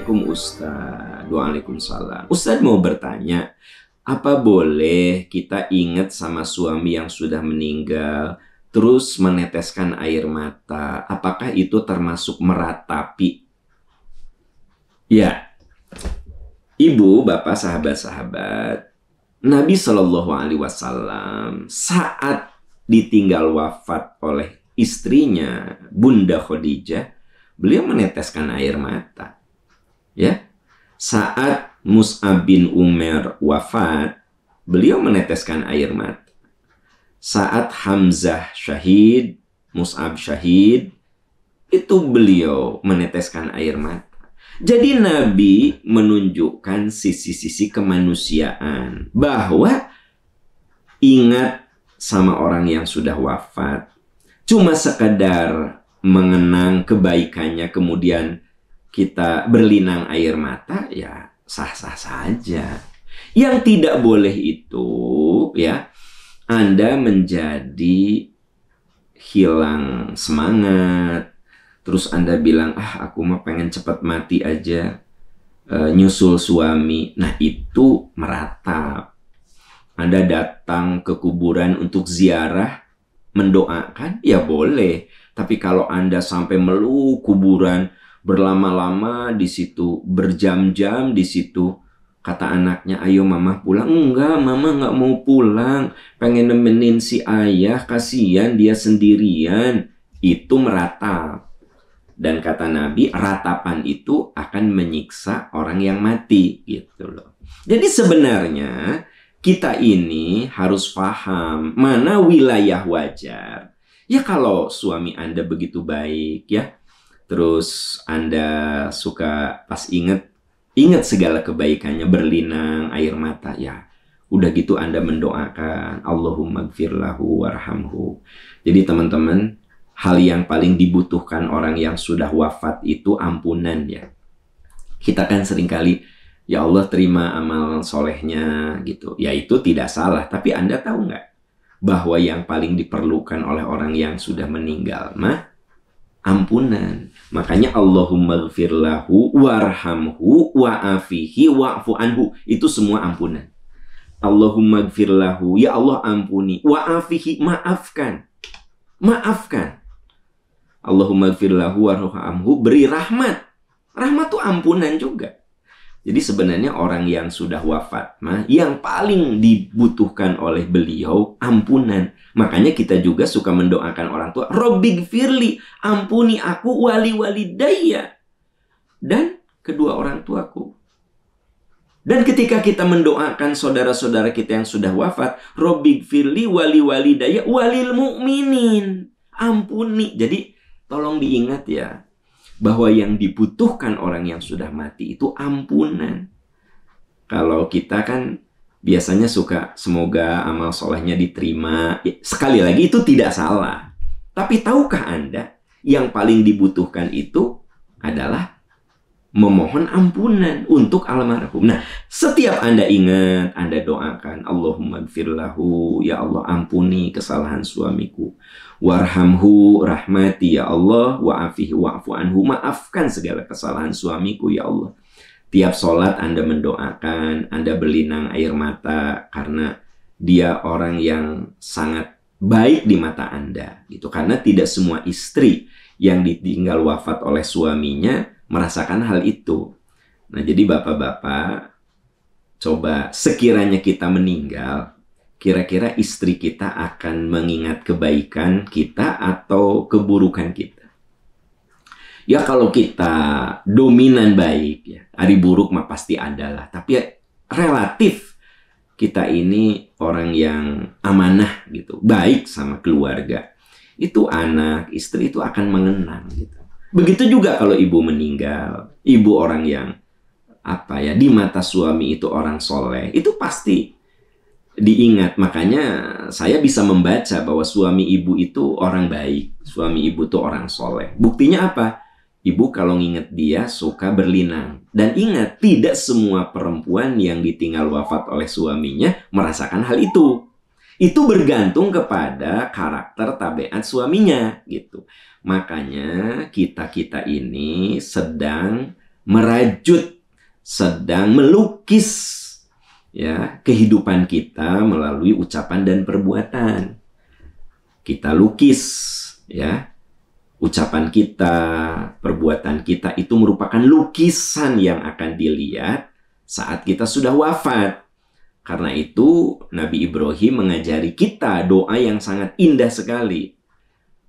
Assalamualaikum Ustadz. Waalaikumsalam. Ustadz mau bertanya, apa boleh kita ingat sama suami yang sudah meninggal, terus meneteskan air mata? Apakah itu termasuk meratapi? Ya, ibu, bapak, sahabat-sahabat, Nabi Shallallahu Alaihi Wasallam saat ditinggal wafat oleh istrinya Bunda Khadijah, beliau meneteskan air mata. Ya, saat Mus'ab bin Umair wafat, beliau meneteskan air mata. Saat Hamzah syahid, Mus'ab syahid, itu beliau meneteskan air mata. Jadi Nabi menunjukkan sisi-sisi kemanusiaan, bahwa ingat sama orang yang sudah wafat, cuma sekedar mengenang kebaikannya kemudian kita berlinang air mata, ya sah-sah saja. Yang tidak boleh itu, ya, Anda menjadi hilang semangat, terus Anda bilang, aku mah pengen cepat mati aja, nyusul suami. Nah, itu meratap. Anda datang ke kuburan untuk ziarah, mendoakan, ya boleh. Tapi kalau Anda sampai meluk kuburan, berlama-lama di situ, berjam-jam di situ, kata anaknya, ayo mama pulang. Enggak, mama nggak mau pulang. Pengen nemenin si ayah, kasihan dia sendirian. Itu meratap. Dan kata Nabi, ratapan itu akan menyiksa orang yang mati, gitu loh. Jadi sebenarnya kita ini harus paham mana wilayah wajar. Ya kalau suami Anda begitu baik, ya, terus Anda suka pas ingat segala kebaikannya, berlinang air mata, ya udah gitu Anda mendoakan, Allahumma gfirlahu warhamhu. Jadi teman-teman, hal yang paling dibutuhkan orang yang sudah wafat itu ampunan, ya. Kita kan seringkali, ya Allah terima amal solehnya gitu. Ya itu tidak salah. Tapi Anda tahu nggak bahwa yang paling diperlukan oleh orang yang sudah meninggal mah ampunan. Makanya Allahumma gfirlahu warhamhu wa'afihi wa'fu anhu. Itu semua ampunan. Allahumma gfirlahu, ya Allah ampuni. Wa'afihi, maafkan. Maafkan. Allahumma gfirlahu warhamhu, beri rahmat. Rahmat itu ampunan juga. Jadi sebenarnya orang yang sudah wafat mah yang paling dibutuhkan oleh beliau ampunan. Makanya kita juga suka mendoakan orang tua, Robbighfirli, ampuni aku, wali walidayya, dan kedua orang tuaku. Dan ketika kita mendoakan saudara-saudara kita yang sudah wafat, Robbighfirli wali walidayya walil mu'minin, ampuni. Jadi tolong diingat, ya, bahwa yang dibutuhkan orang yang sudah mati itu ampunan. Kalau kita kan biasanya suka semoga amal solehnya diterima. Sekali lagi itu tidak salah. Tapi tahukah Anda yang paling dibutuhkan itu adalah memohon ampunan untuk almarhum. Nah, setiap Anda ingat, Anda doakan, Allahumma gfirlahu, ya Allah ampuni kesalahan suamiku. Warhamhu, rahmati ya Allah, wa'afihi wa'fu anhu, maafkan segala kesalahan suamiku ya Allah. Tiap sholat Anda mendoakan, Anda berlinang air mata karena dia orang yang sangat baik di mata Anda, gitu. Karena tidak semua istri yang ditinggal wafat oleh suaminya merasakan hal itu. Nah, jadi bapak-bapak, coba sekiranya kita meninggal, kira-kira istri kita akan mengingat kebaikan kita atau keburukan kita? Ya kalau kita dominan baik, ya, hari buruk mah pasti ada lah. Tapi ya, relatif kita ini orang yang amanah gitu, baik sama keluarga. Itu anak, istri itu akan mengenang gitu. Begitu juga kalau ibu meninggal, ibu orang yang di mata suami itu orang soleh, itu pasti diingat. Makanya saya bisa membaca bahwa suami ibu itu orang baik, suami ibu itu orang soleh. Buktinya apa? Ibu kalau nginget dia suka berlinang. Dan ingat, tidak semua perempuan yang ditinggal wafat oleh suaminya merasakan hal itu. Itu bergantung kepada karakter tabiat suaminya gitu. Makanya kita-kita ini sedang merajut, sedang melukis ya kehidupan kita melalui ucapan dan perbuatan. Kita lukis ya ucapan kita, perbuatan kita itu merupakan lukisan yang akan dilihat saat kita sudah wafat. Karena itu Nabi Ibrahim mengajari kita doa yang sangat indah sekali.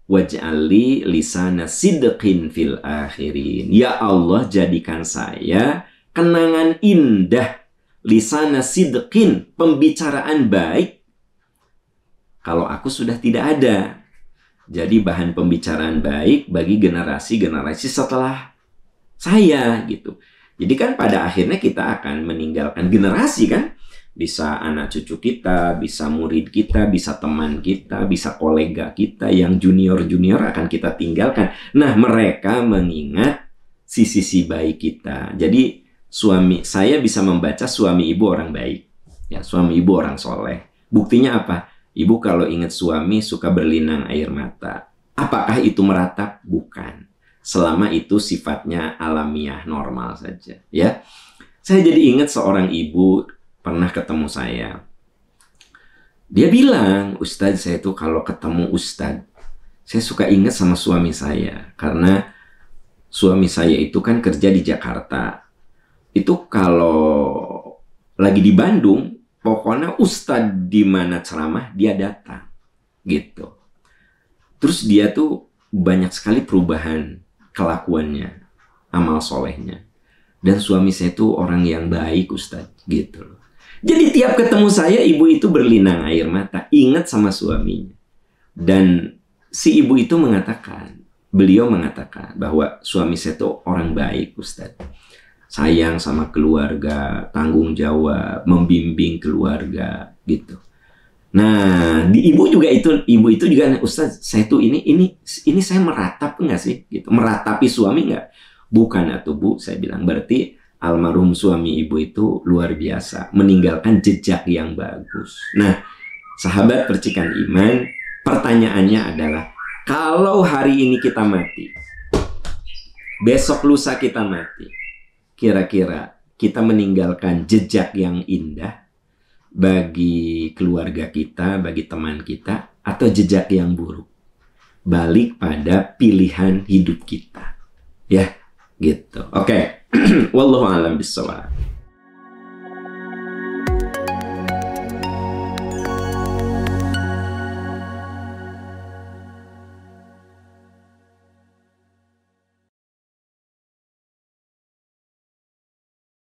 Waj'alli lisana sidqin fil akhirin. Ya Allah, jadikan saya kenangan indah, lisana sidqin, pembicaraan baik kalau aku sudah tidak ada. Jadi bahan pembicaraan baik bagi generasi-generasi setelah saya gitu. Jadi kan pada akhirnya kita akan meninggalkan generasi kan. Bisa anak cucu kita, bisa murid kita, bisa teman kita, bisa kolega kita yang junior-junior akan kita tinggalkan. Nah, mereka mengingat sisi baik kita. Jadi saya bisa membaca suami ibu orang baik. Ya, suami ibu orang soleh. Buktinya apa? Ibu kalau ingat suami suka berlinang air mata. Apakah itu meratap? Bukan. Selama itu sifatnya alamiah, normal saja. Ya, saya jadi ingat seorang ibu pernah ketemu saya. Dia bilang, Ustadz, saya tuh kalau ketemu Ustadz, saya suka ingat sama suami saya. Karena suami saya itu kan kerja di Jakarta. Itu kalau lagi di Bandung, pokoknya Ustadz di mana ceramah, dia datang. Gitu. Terus dia tuh banyak sekali perubahan kelakuannya, amal solehnya. Dan suami saya tuh orang yang baik, Ustadz. Gitu loh. Jadi tiap ketemu saya, ibu itu berlinang air mata, ingat sama suaminya. Dan si ibu itu beliau mengatakan bahwa suami saya itu orang baik, Ustadz. Sayang sama keluarga, tanggung jawab, membimbing keluarga, gitu. Nah, ibu itu juga, Ustadz, saya tuh ini saya meratap enggak sih? Gitu. Meratapi suami enggak? Bukan atuh Bu, saya bilang. Berarti almarhum suami ibu itu luar biasa, meninggalkan jejak yang bagus. Nah, sahabat percikan iman, pertanyaannya adalah, kalau hari ini kita mati, besok lusa kita mati, kira-kira kita meninggalkan jejak yang indah bagi keluarga kita, bagi teman kita, atau jejak yang buruk? Balik pada pilihan hidup kita. Ya, gitu. Oke. Wallahu a'lam bishawab.